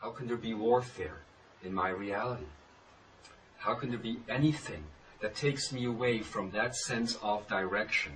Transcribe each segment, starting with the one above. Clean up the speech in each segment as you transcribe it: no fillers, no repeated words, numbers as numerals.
How can there be warfare in my reality? How can there be anything that takes me away from that sense of direction?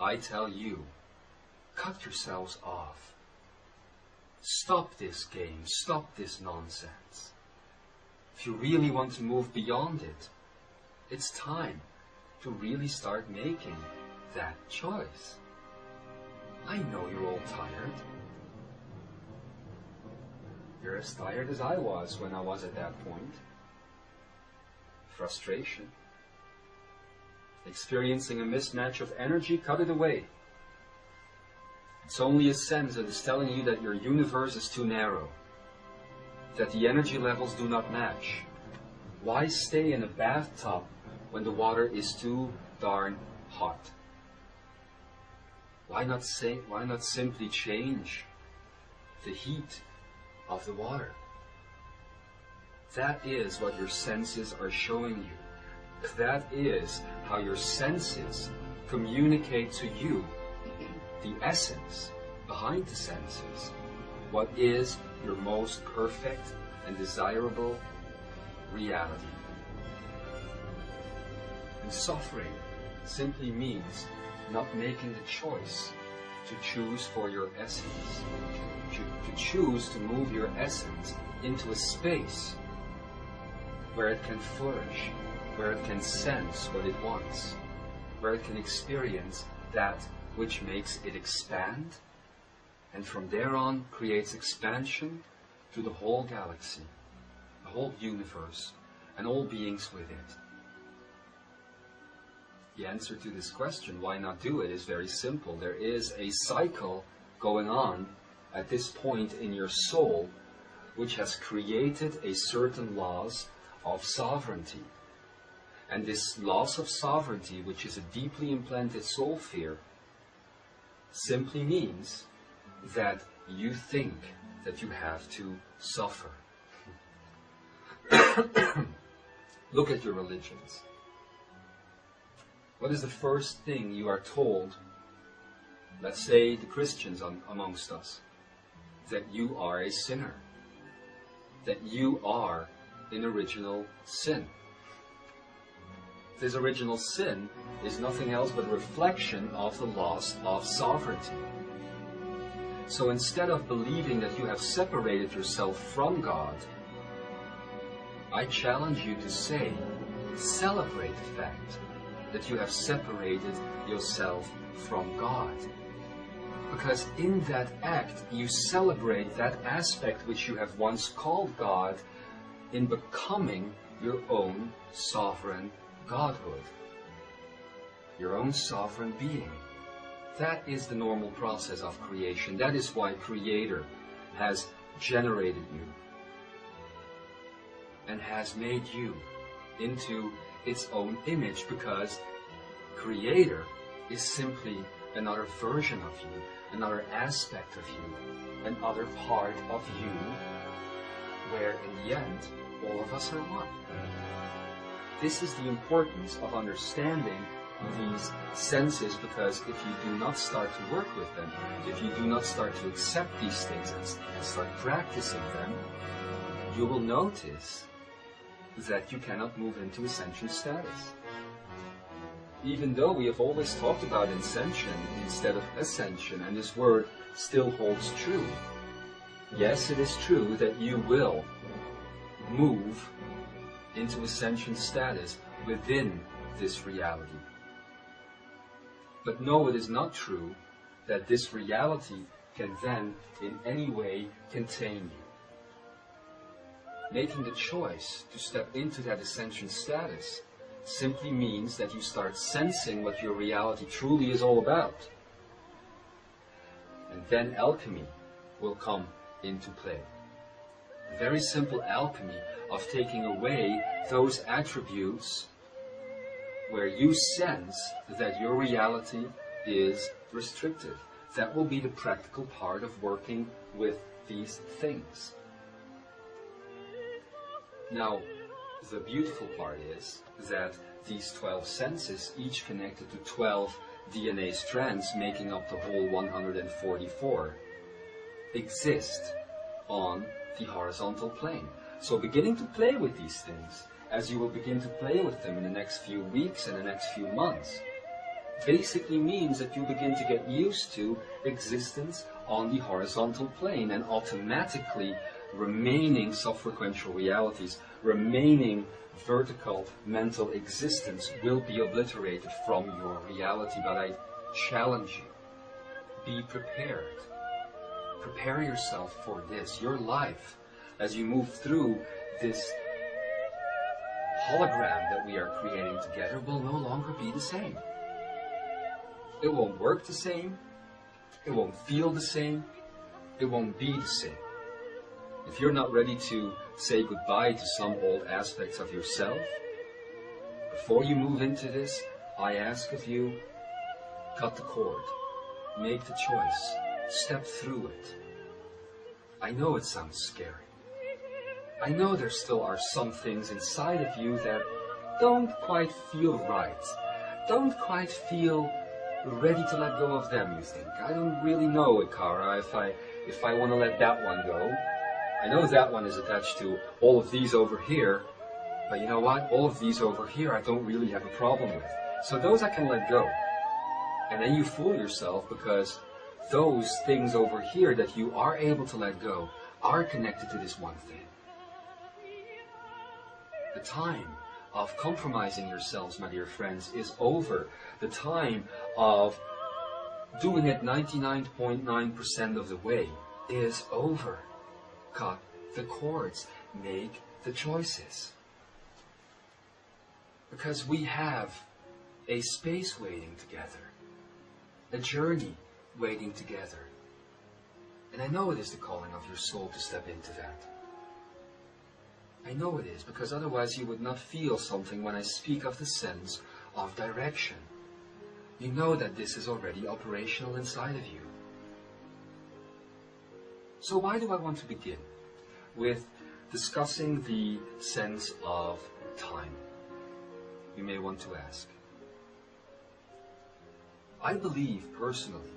I tell you, cut yourselves off. Stop this game, stop this nonsense. If you really want to move beyond it, it's time to really start making that choice. I know you're all tired. You're as tired as I was when I was at that point. Frustration. Experiencing a mismatch of energy, cut it away. It's only a sense that is telling you that your universe is too narrow, that the energy levels do not match. Why stay in a bathtub when the water is too darn hot? Why not simply change the heat of the water? That is what your senses are showing you. That is how your senses communicate to you the essence behind the senses, what is your most perfect and desirable reality. And suffering simply means not making the choice to choose for your essence, to choose to move your essence into a space where it can flourish, where it can sense what it wants, where it can experience that which makes it expand, and from there on creates expansion to the whole galaxy, the whole universe, and all beings with it. The answer to this question, why not do it, is very simple. There is a cycle going on at this point in your soul which has created a certain laws of sovereignty. And this loss of sovereignty, which is a deeply implanted soul fear, simply means that you think that you have to suffer. Look at your religions. What is the first thing you are told, let's say the Christians amongst us? That you are a sinner. That you are in original sin. This original sin is nothing else but a reflection of the loss of sovereignty. So instead of believing that you have separated yourself from God, I challenge you to say, celebrate the fact that you have separated yourself from God. Because in that act, you celebrate that aspect which you have once called God in becoming your own sovereign Godhood, your own sovereign being. That is the normal process of creation. That is why Creator has generated you and has made you into its own image, because Creator is simply another version of you, another aspect of you, another part of you, where in the end, all of us are one. This is the importance of understanding these senses, because if you do not start to work with them, if you do not start to accept these things and start practicing them, you will notice that you cannot move into ascension status. Even though we have always talked about ascension instead of ascension, and this word still holds true. Yes, it is true that you will move into ascension status within this reality. But no, it is not true that this reality can then in any way contain you. Making the choice to step into that ascension status simply means that you start sensing what your reality truly is all about. And then alchemy will come into play. A very simple alchemy of taking away those attributes where you sense that your reality is restrictive. That will be the practical part of working with these things. Now, the beautiful part is that these 12 senses, each connected to 12 DNA strands making up the whole 144, exist on the horizontal plane. So beginning to play with these things, as you will begin to play with them in the next few weeks and the next few months, basically means that you begin to get used to existence on the horizontal plane, and automatically remaining subfrequential realities, remaining vertical mental existence will be obliterated from your reality. But I challenge you, be prepared. Prepare yourself for this. Your life, as you move through this hologram that we are creating together, will no longer be the same. It won't work the same. It won't feel the same. It won't be the same. If you're not ready to say goodbye to some old aspects of yourself, before you move into this, I ask of you, cut the cord. Make the choice. Step through it. I know it sounds scary. I know there still are some things inside of you that don't quite feel right. Don't quite feel ready to let go of them, you think. I don't really know, Ekara, if I want to let that one go. I know that one is attached to all of these over here, but you know what? All of these over here I don't really have a problem with. So those I can let go. And then you fool yourself, because those things over here that you are able to let go are connected to this one thing. The time of compromising yourselves, my dear friends, is over. The time of doing it 99.9% of the way is over. Cut the cords. Make the choices. Because we have a space waiting together. A journey waiting together. And I know it is the calling of your soul to step into that. I know it is, because otherwise you would not feel something when I speak of the sense of direction. You know that this is already operational inside of you. So why do I want to begin with discussing the sense of time? You may want to ask. I believe personally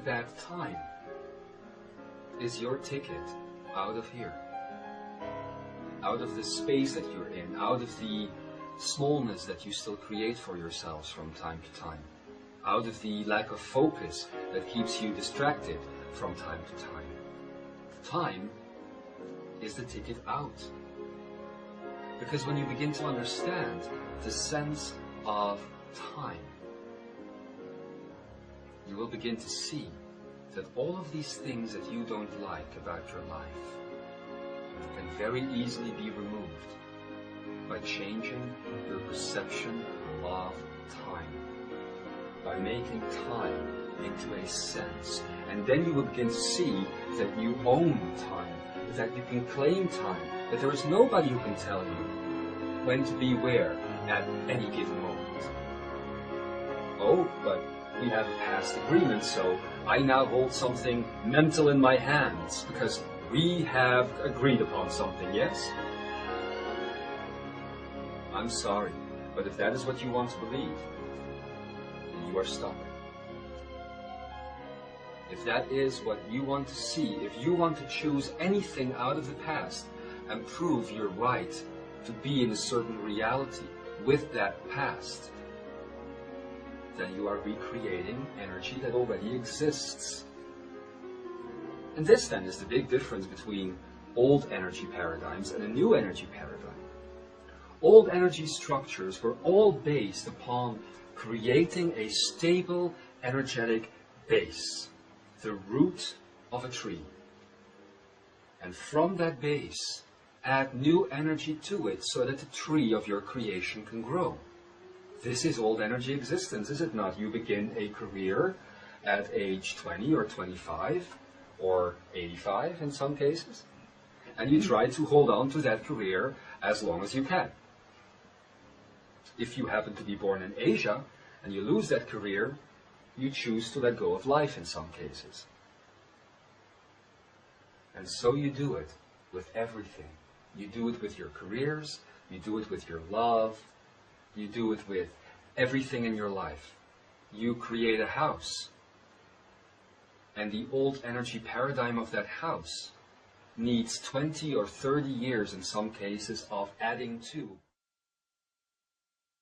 that time is your ticket out of here. Out of the space that you're in, out of the smallness that you still create for yourselves from time to time, out of the lack of focus that keeps you distracted from time to time. Time is the ticket out. Because when you begin to understand the sense of time, you will begin to see that all of these things that you don't like about your life can very easily be removed by changing your perception of time, by making time into a sense. And then you will begin to see that you own time, that you can claim time, that there is nobody who can tell you when to be where at any given moment. Oh, but we have a past agreement, so I now hold something mental in my hands because we have agreed upon something, yes? I'm sorry, but if that is what you want to believe, then you are stuck. If that is what you want to see, if you want to choose anything out of the past and prove your right to be in a certain reality with that past, then you are recreating energy that already exists. And this then is the big difference between old energy paradigms and a new energy paradigm. Old energy structures were all based upon creating a stable energetic base, the root of a tree. And from that base, add new energy to it so that the tree of your creation can grow. This is old energy existence, is it not? You begin a career at age 20 or 25 or 85 in some cases, and you try to hold on to that career as long as you can. If you happen to be born in Asia and you lose that career, you choose to let go of life in some cases. And so you do it with everything. You do it with your careers, you do it with your love, you do it with everything in your life. You create a house. And the old energy paradigm of that house needs 20 or 30 years in some cases of adding to.